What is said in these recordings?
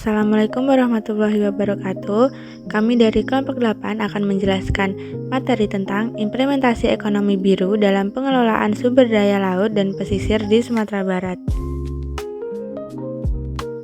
Assalamualaikum warahmatullahi wabarakatuh. Kami dari kelompok 8 akan menjelaskan materi tentang implementasi ekonomi biru dalam pengelolaan sumber daya laut dan pesisir di Sumatera Barat.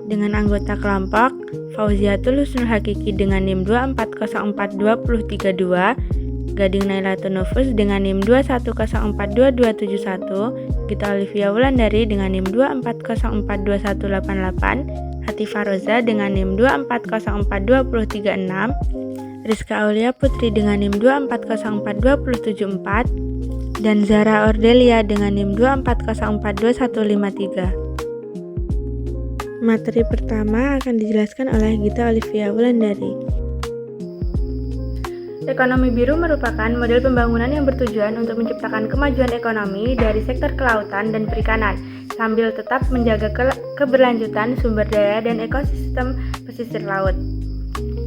Dengan anggota kelompok Fauziatul Husnul Hakiki dengan NIM 2404232, Gading Nailatun Nufus dengan NIM 210422271, Gita Olivia Wulandari dengan NIM 240422188, Hatifah Roza dengan NIM 2404236, Rizka Aulia Putri dengan NIM 2404274, dan Zara Ordelia dengan NIM 240422153. Materi pertama akan dijelaskan oleh Gita Olivia Wulandari. Ekonomi biru merupakan model pembangunan yang bertujuan untuk menciptakan kemajuan ekonomi dari sektor kelautan dan perikanan, sambil tetap menjaga keberlanjutan sumber daya dan ekosistem pesisir laut.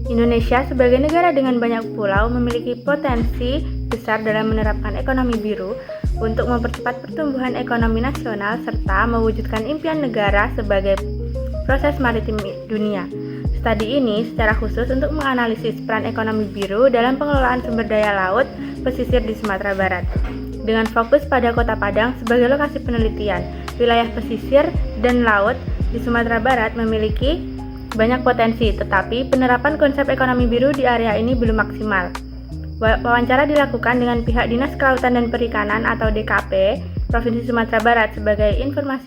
Indonesia sebagai negara dengan banyak pulau memiliki potensi besar dalam menerapkan ekonomi biru untuk mempercepat pertumbuhan ekonomi nasional serta mewujudkan impian negara sebagai proses maritim dunia. Studi ini secara khusus untuk menganalisis peran ekonomi biru dalam pengelolaan sumber daya laut pesisir di Sumatera Barat. Dengan fokus pada Kota Padang sebagai lokasi penelitian, wilayah pesisir dan laut di Sumatera Barat memiliki banyak potensi, tetapi penerapan konsep ekonomi biru di area ini belum maksimal. Wawancara dilakukan dengan pihak Dinas Kelautan dan Perikanan atau DKP Provinsi Sumatera Barat sebagai informan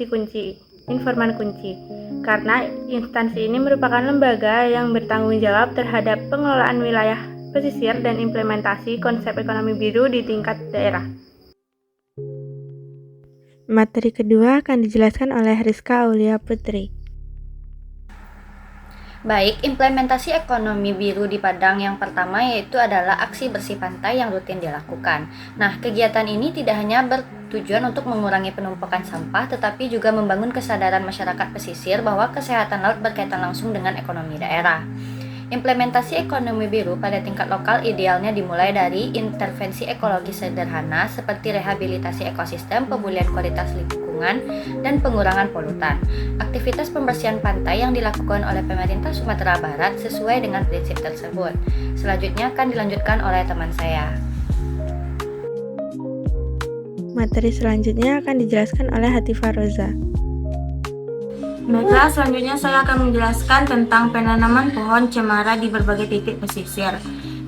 kunci, karena instansi ini merupakan lembaga yang bertanggung jawab terhadap pengelolaan wilayah pesisir dan implementasi konsep ekonomi biru di tingkat daerah. Materi kedua akan dijelaskan oleh Rizka Aulia Putri. Baik, implementasi ekonomi biru di Padang yang pertama yaitu adalah aksi bersih pantai yang rutin dilakukan. Nah, kegiatan ini tidak hanya bertujuan untuk mengurangi penumpukan sampah, tetapi juga membangun kesadaran masyarakat pesisir bahwa kesehatan laut berkaitan langsung dengan ekonomi daerah. Implementasi ekonomi biru pada tingkat lokal idealnya dimulai dari intervensi ekologi sederhana seperti rehabilitasi ekosistem, pemulihan kualitas lingkungan, dan pengurangan polutan. Aktivitas pembersihan pantai yang dilakukan oleh pemerintah Sumatera Barat sesuai dengan prinsip tersebut. Selanjutnya akan dilanjutkan oleh teman saya. Materi selanjutnya akan dijelaskan oleh Hatifah Roza. Baiklah, selanjutnya saya akan menjelaskan tentang penanaman pohon cemara di berbagai titik pesisir.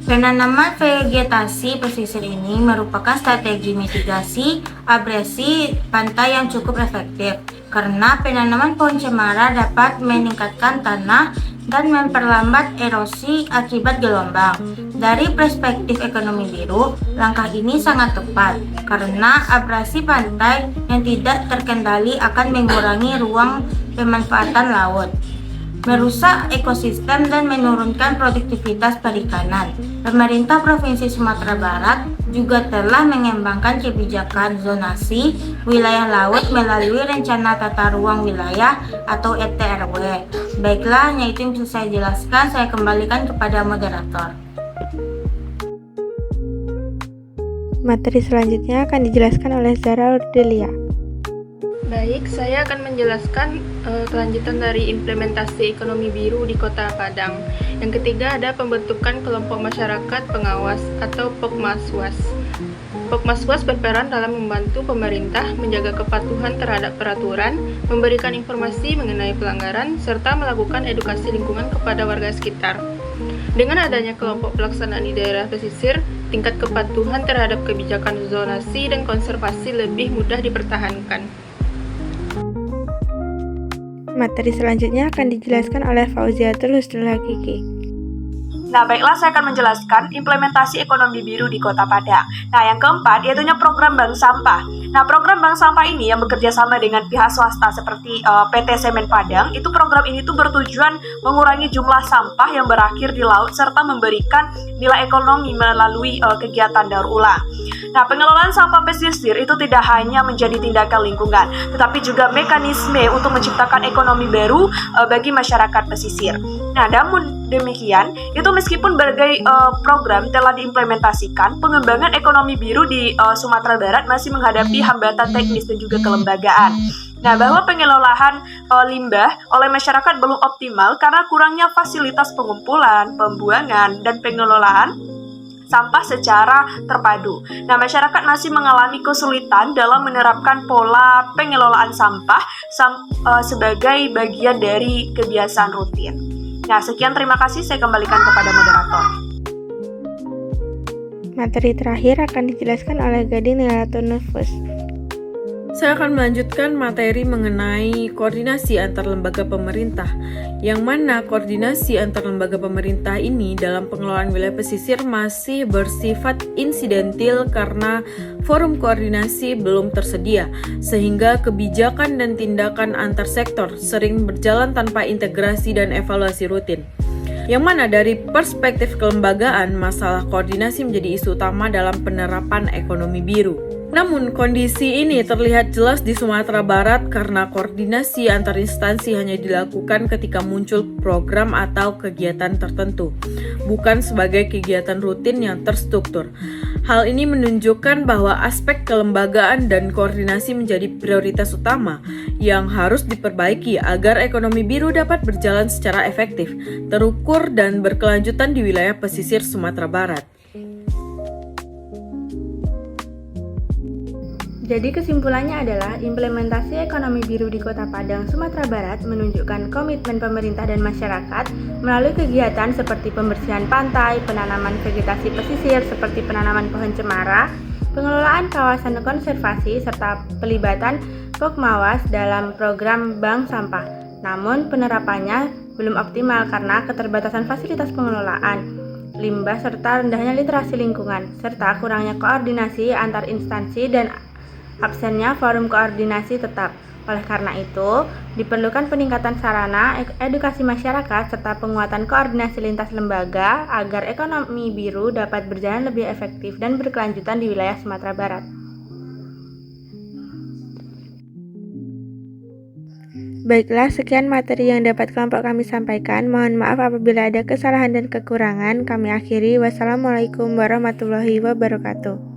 Penanaman vegetasi pesisir ini merupakan strategi mitigasi abrasi pantai yang cukup efektif, karena penanaman pohon cemara dapat meningkatkan tanah dan memperlambat erosi akibat gelombang. Dari perspektif ekonomi biru, langkah ini sangat tepat karena abrasi pantai yang tidak terkendali akan mengurangi ruang pemanfaatan laut, merusak ekosistem dan menurunkan produktivitas perikanan. Pemerintah Provinsi Sumatera Barat juga telah mengembangkan kebijakan zonasi wilayah laut melalui Rencana Tata Ruang Wilayah atau RTRW. Baiklah, hanya itu yang bisa saya jelaskan. Saya kembalikan kepada moderator. Materi selanjutnya akan dijelaskan oleh Zara Ordelia. Baik, saya akan menjelaskan kelanjutan dari implementasi ekonomi biru di Kota Padang. Yang ketiga ada pembentukan kelompok masyarakat pengawas atau Pokmaswas. Pokmaswas berperan dalam membantu pemerintah menjaga kepatuhan terhadap peraturan, memberikan informasi mengenai pelanggaran, serta melakukan edukasi lingkungan kepada warga sekitar. Dengan adanya kelompok pelaksanaan di daerah pesisir, tingkat kepatuhan terhadap kebijakan zonasi dan konservasi lebih mudah dipertahankan. Materi selanjutnya akan dijelaskan oleh Fauziatul Husnul Hakiki. Nah, baiklah, saya akan menjelaskan implementasi ekonomi biru di Kota Padang. Nah, yang keempat yaitunya program bank sampah. Nah, program bank sampah ini yang bekerja sama dengan pihak swasta seperti PT Semen Padang, itu program ini tuh bertujuan mengurangi jumlah sampah yang berakhir di laut serta memberikan nilai ekonomi melalui kegiatan daur ulang. Nah, pengelolaan sampah pesisir itu tidak hanya menjadi tindakan lingkungan, tetapi juga mekanisme untuk menciptakan ekonomi baru bagi masyarakat pesisir. Nah, namun demikian, itu meskipun berbagai program telah diimplementasikan, pengembangan ekonomi biru di Sumatera Barat masih menghadapi hambatan teknis dan juga kelembagaan. Nah, bahwa pengelolaan limbah oleh masyarakat belum optimal karena kurangnya fasilitas pengumpulan, pembuangan, dan pengelolaan sampah secara terpadu. Nah, masyarakat masih mengalami kesulitan dalam menerapkan pola pengelolaan sampah sebagai bagian dari kebiasaan rutin. Nah, sekian, terima kasih. Saya kembalikan kepada moderator. Materi terakhir akan dijelaskan oleh Gading Nelatonofus. Saya akan melanjutkan materi mengenai koordinasi antar lembaga pemerintah, yang mana koordinasi antar lembaga pemerintah ini dalam pengelolaan wilayah pesisir masih bersifat insidentil karena forum koordinasi belum tersedia, sehingga kebijakan dan tindakan antar sektor sering berjalan tanpa integrasi dan evaluasi rutin. Yang mana dari perspektif kelembagaan, masalah koordinasi menjadi isu utama dalam penerapan ekonomi biru. Namun, kondisi ini terlihat jelas di Sumatera Barat karena koordinasi antar instansi hanya dilakukan ketika muncul program atau kegiatan tertentu, bukan sebagai kegiatan rutin yang terstruktur. Hal ini menunjukkan bahwa aspek kelembagaan dan koordinasi menjadi prioritas utama yang harus diperbaiki agar ekonomi biru dapat berjalan secara efektif, terukur, dan berkelanjutan di wilayah pesisir Sumatera Barat. Jadi kesimpulannya adalah implementasi ekonomi biru di Kota Padang, Sumatera Barat menunjukkan komitmen pemerintah dan masyarakat melalui kegiatan seperti pembersihan pantai, penanaman vegetasi pesisir seperti penanaman pohon cemara, pengelolaan kawasan konservasi, serta pelibatan Pokmawas dalam program bank sampah. Namun penerapannya belum optimal karena keterbatasan fasilitas pengelolaan, limbah, serta rendahnya literasi lingkungan, serta kurangnya koordinasi antar instansi dan absennya forum koordinasi tetap. Oleh karena itu, diperlukan peningkatan sarana edukasi masyarakat serta penguatan koordinasi lintas lembaga agar ekonomi biru dapat berjalan lebih efektif dan berkelanjutan di wilayah Sumatera Barat. Baiklah, sekian materi yang dapat kelompok kami sampaikan. Mohon maaf apabila ada kesalahan dan kekurangan. Kami akhiri. Wassalamualaikum warahmatullahi wabarakatuh.